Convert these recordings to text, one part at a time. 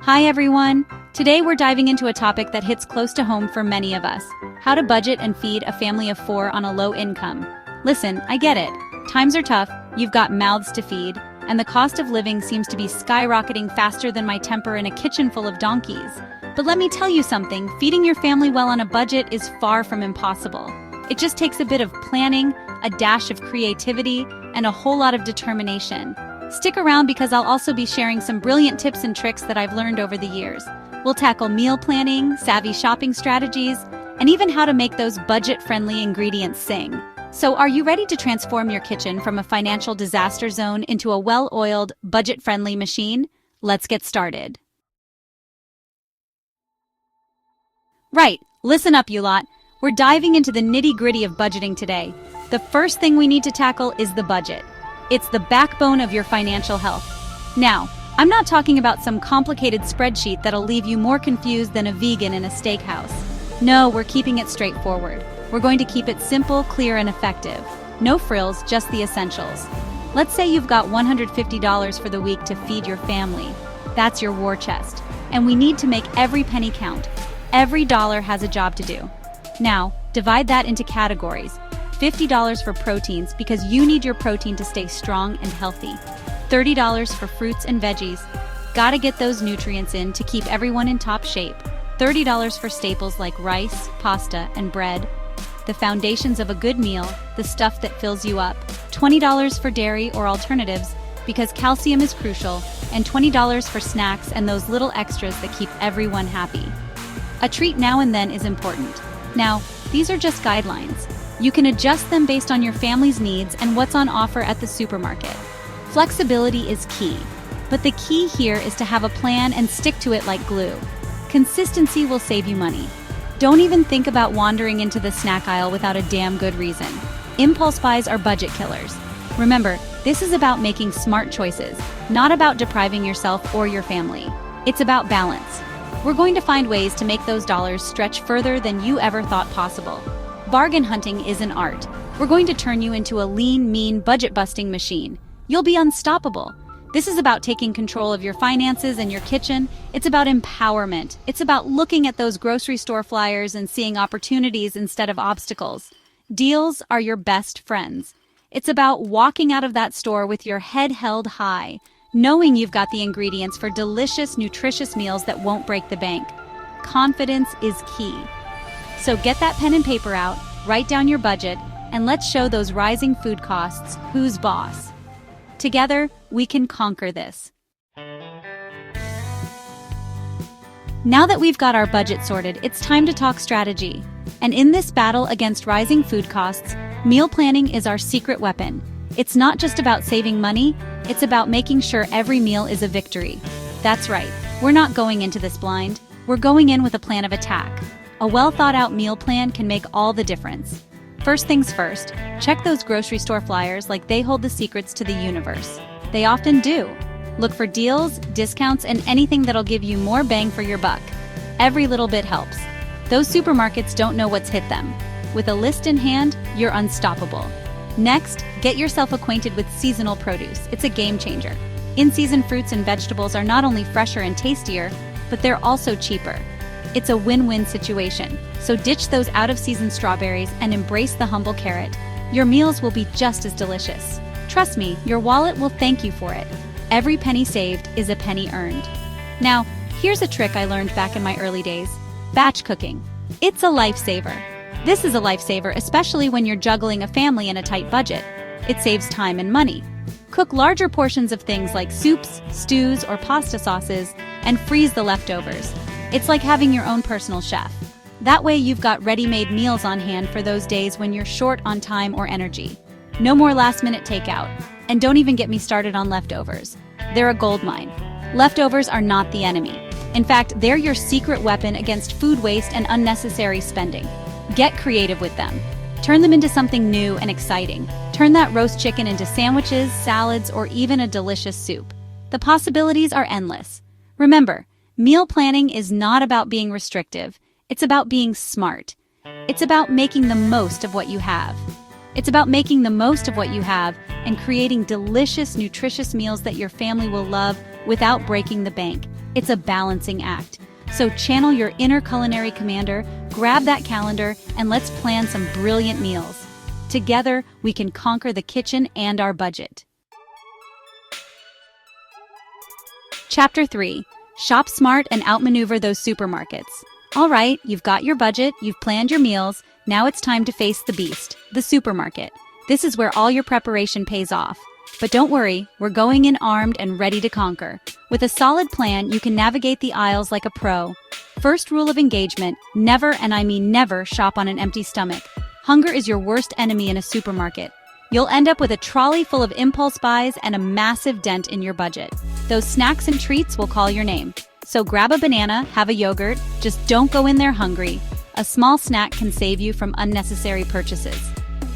Hi everyone! Today we're diving into a topic that hits close to home for many of us: how to budget and feed a family of 4 on a low income. Listen, I get it. Times are tough, you've got mouths to feed, and the cost of living seems to be skyrocketing faster than my temper in a kitchen full of donkeys. But let me tell you something, feeding your family well on a budget is far from impossible. It just takes a bit of planning, a dash of creativity, and a whole lot of determination. Stick around because I'll also be sharing some brilliant tips and tricks that I've learned over the years. We'll tackle meal planning, savvy shopping strategies, and even how to make those budget-friendly ingredients sing. So are you ready to transform your kitchen from a financial disaster zone into a well-oiled, budget-friendly machine? Let's get started. Right, listen up you lot. We're diving into the nitty-gritty of budgeting today. The first thing we need to tackle is the budget. It's the backbone of your financial health. Now, I'm not talking about some complicated spreadsheet that'll leave you more confused than a vegan in a steakhouse. No, we're keeping it straightforward. We're going to keep it simple, clear, and effective. No frills, just the essentials. Let's say you've got $150 for the week to feed your family. That's your war chest. And we need to make every penny count. Every dollar has a job to do. Now, divide that into categories. $50 for proteins because you need your protein to stay strong and healthy. $30 for fruits and veggies. Gotta get those nutrients in to keep everyone in top shape. $30 for staples like rice, pasta, and bread. The foundations of a good meal, the stuff that fills you up. $20 for dairy or alternatives because calcium is crucial, and $20 for snacks and those little extras that keep everyone happy. A treat now and then is important. Now, these are just guidelines. You can adjust them based on your family's needs and what's on offer at the supermarket. Flexibility is key, but the key here is to have a plan and stick to it like glue. Consistency will save you money. Don't even think about wandering into the snack aisle without a damn good reason. Impulse buys are budget killers. Remember, this is about making smart choices, not about depriving yourself or your family. It's about balance. We're going to find ways to make those dollars stretch further than you ever thought possible. Bargain hunting is an art. We're going to turn you into a lean, mean, budget-busting machine. You'll be unstoppable. This is about taking control of your finances and your kitchen. It's about empowerment. It's about looking at those grocery store flyers and seeing opportunities instead of obstacles. Deals are your best friends. It's about walking out of that store with your head held high, knowing you've got the ingredients for delicious, nutritious meals that won't break the bank. Confidence is key. So get that pen and paper out, write down your budget, and let's show those rising food costs who's boss. Together, we can conquer this. Now that we've got our budget sorted, it's time to talk strategy. And in this battle against rising food costs, meal planning is our secret weapon. It's not just about saving money, it's about making sure every meal is a victory. That's right, we're not going into this blind. We're going in with a plan of attack. A well-thought-out meal plan can make all the difference. First things first, check those grocery store flyers like they hold the secrets to the universe. They often do. Look for deals, discounts, and anything that'll give you more bang for your buck. Every little bit helps. Those supermarkets don't know what's hit them. With a list in hand, you're unstoppable. Next, get yourself acquainted with seasonal produce. It's a game changer. In-season fruits and vegetables are not only fresher and tastier, but they're also cheaper. It's a win-win situation, so ditch those out-of-season strawberries and embrace the humble carrot. Your meals will be just as delicious. Trust me, your wallet will thank you for it. Every penny saved is a penny earned. Now, here's a trick I learned back in my early days. Batch cooking. It's a lifesaver. This is a lifesaver, especially when you're juggling a family in a tight budget. It saves time and money. Cook larger portions of things like soups, stews, or pasta sauces, and freeze the leftovers. It's like having your own personal chef. That way you've got ready-made meals on hand for those days when you're short on time or energy. No more last-minute takeout. And don't even get me started on leftovers. They're a goldmine. Leftovers are not the enemy. In fact, they're your secret weapon against food waste and unnecessary spending. Get creative with them. Turn them into something new and exciting. Turn that roast chicken into sandwiches, salads, or even a delicious soup. The possibilities are endless. Remember, meal planning is not about being restrictive. It's about being smart. It's about making the most of what you have. It's about making the most of what you have and creating delicious, nutritious meals that your family will love without breaking the bank. It's a balancing act. So channel your inner culinary commander, grab that calendar, and let's plan some brilliant meals. Together, we can conquer the kitchen and our budget. Chapter 3. Shop smart and outmaneuver those supermarkets. All right, you've got your budget, you've planned your meals, now it's time to face the beast, the supermarket. This is where all your preparation pays off. But don't worry, we're going in armed and ready to conquer. With a solid plan, you can navigate the aisles like a pro. First rule of engagement, never, and I mean never, shop on an empty stomach. Hunger is your worst enemy in a supermarket. You'll end up with a trolley full of impulse buys and a massive dent in your budget. Those snacks and treats will call your name. So grab a banana, have a yogurt, just don't go in there hungry. A small snack can save you from unnecessary purchases.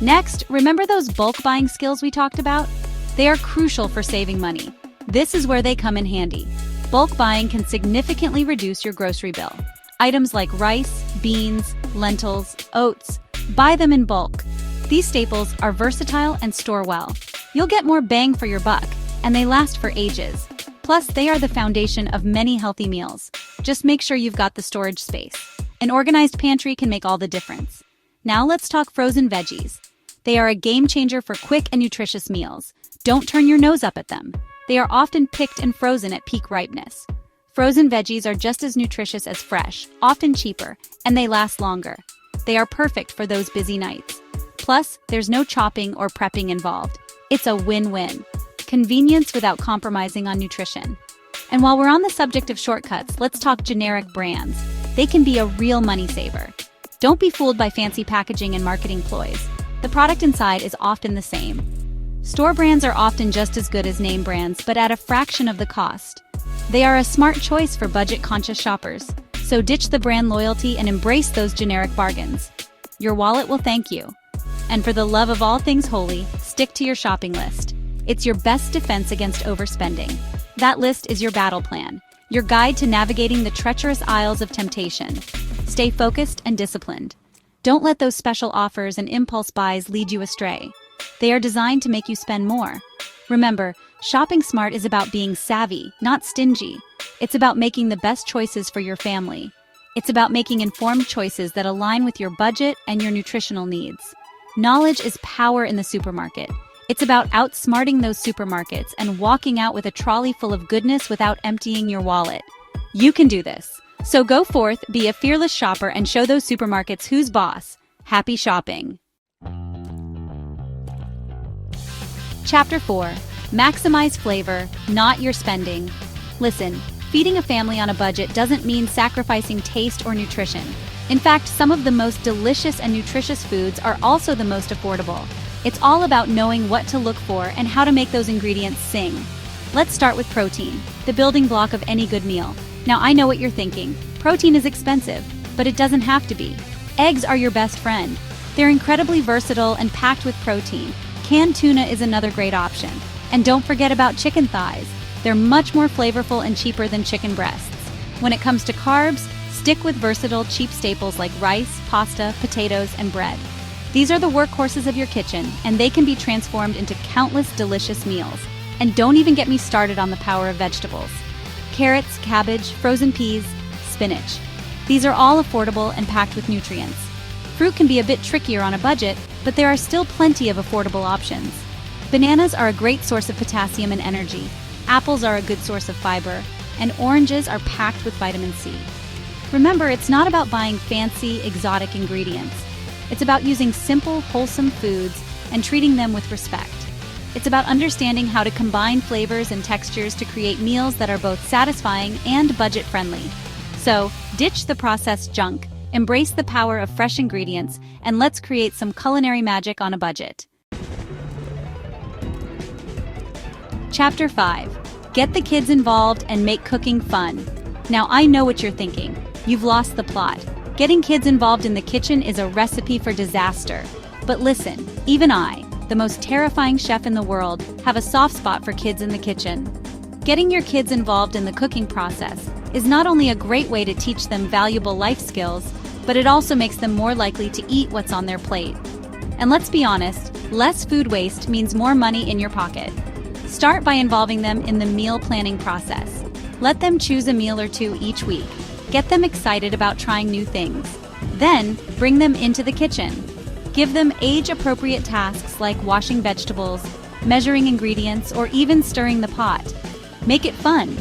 Next, remember those bulk buying skills we talked about? They are crucial for saving money. This is where they come in handy. Bulk buying can significantly reduce your grocery bill. Items like rice, beans, lentils, oats, buy them in bulk. These staples are versatile and store well. You'll get more bang for your buck, and they last for ages. Plus, they are the foundation of many healthy meals. Just make sure you've got the storage space. An organized pantry can make all the difference. Now let's talk frozen veggies. They are a game changer for quick and nutritious meals. Don't turn your nose up at them. They are often picked and frozen at peak ripeness. Frozen veggies are just as nutritious as fresh, often cheaper, and they last longer. They are perfect for those busy nights. Plus, there's no chopping or prepping involved. It's a win-win. Convenience without compromising on nutrition. And while we're on the subject of shortcuts, let's talk generic brands. They can be a real money saver. Don't be fooled by fancy packaging and marketing ploys. The product inside is often the same. Store brands are often just as good as name brands, but at a fraction of the cost. They are a smart choice for budget-conscious shoppers. So ditch the brand loyalty and embrace those generic bargains. Your wallet will thank you. And for the love of all things holy, stick to your shopping list. It's your best defense against overspending. That list is your battle plan, your guide to navigating the treacherous aisles of temptation. Stay focused and disciplined. Don't let those special offers and impulse buys lead you astray. They are designed to make you spend more. Remember, shopping smart is about being savvy, not stingy. It's about making the best choices for your family. It's about making informed choices that align with your budget and your nutritional needs. Knowledge is power in the supermarket. It's about outsmarting those supermarkets and walking out with a trolley full of goodness without emptying your wallet. You can do this. So go forth, be a fearless shopper, and show those supermarkets who's boss. Happy shopping. Chapter 4. Maximize flavor, not your spending. Listen, feeding a family on a budget doesn't mean sacrificing taste or nutrition. In fact, some of the most delicious and nutritious foods are also the most affordable. It's all about knowing what to look for and how to make those ingredients sing. Let's start with protein, the building block of any good meal. Now I know what you're thinking. Protein is expensive, but it doesn't have to be. Eggs are your best friend. They're incredibly versatile and packed with protein. Canned tuna is another great option. And don't forget about chicken thighs. They're much more flavorful and cheaper than chicken breasts. When it comes to carbs, stick with versatile, cheap staples like rice, pasta, potatoes, and bread. These are the workhorses of your kitchen, and they can be transformed into countless delicious meals. And don't even get me started on the power of vegetables. Carrots, cabbage, frozen peas, spinach. These are all affordable and packed with nutrients. Fruit can be a bit trickier on a budget, but there are still plenty of affordable options. Bananas are a great source of potassium and energy. Apples are a good source of fiber, and oranges are packed with vitamin C. Remember, it's not about buying fancy, exotic ingredients. It's about using simple, wholesome foods and treating them with respect. It's about understanding how to combine flavors and textures to create meals that are both satisfying and budget-friendly. So, ditch the processed junk, embrace the power of fresh ingredients, and let's create some culinary magic on a budget. Chapter 5. Get the kids involved and make cooking fun. Now I know what you're thinking. You've lost the plot. Getting kids involved in the kitchen is a recipe for disaster. But listen, even I, the most terrifying chef in the world, have a soft spot for kids in the kitchen. Getting your kids involved in the cooking process is not only a great way to teach them valuable life skills, but it also makes them more likely to eat what's on their plate. And let's be honest, less food waste means more money in your pocket. Start by involving them in the meal planning process. Let them choose a meal or two each week. Get them excited about trying new things. Then, bring them into the kitchen. Give them age-appropriate tasks like washing vegetables, measuring ingredients, or even stirring the pot. Make it fun.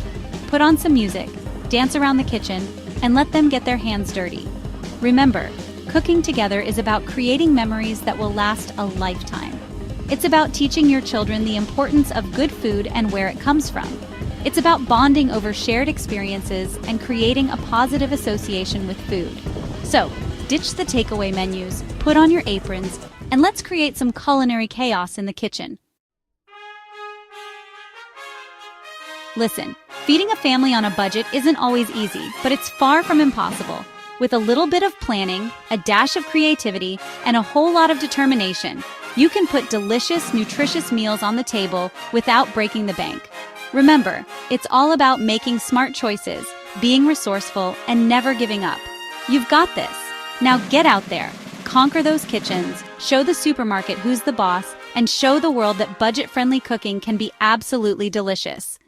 Put on some music, dance around the kitchen, and let them get their hands dirty. Remember, cooking together is about creating memories that will last a lifetime. It's about teaching your children the importance of good food and where it comes from. It's about bonding over shared experiences and creating a positive association with food. So, ditch the takeaway menus, put on your aprons, and let's create some culinary chaos in the kitchen. Listen, feeding a family on a budget isn't always easy, but it's far from impossible. With a little bit of planning, a dash of creativity, and a whole lot of determination, you can put delicious, nutritious meals on the table without breaking the bank. Remember, it's all about making smart choices, being resourceful, and never giving up. You've got this. Now get out there, conquer those kitchens, show the supermarket who's the boss, and show the world that budget-friendly cooking can be absolutely delicious.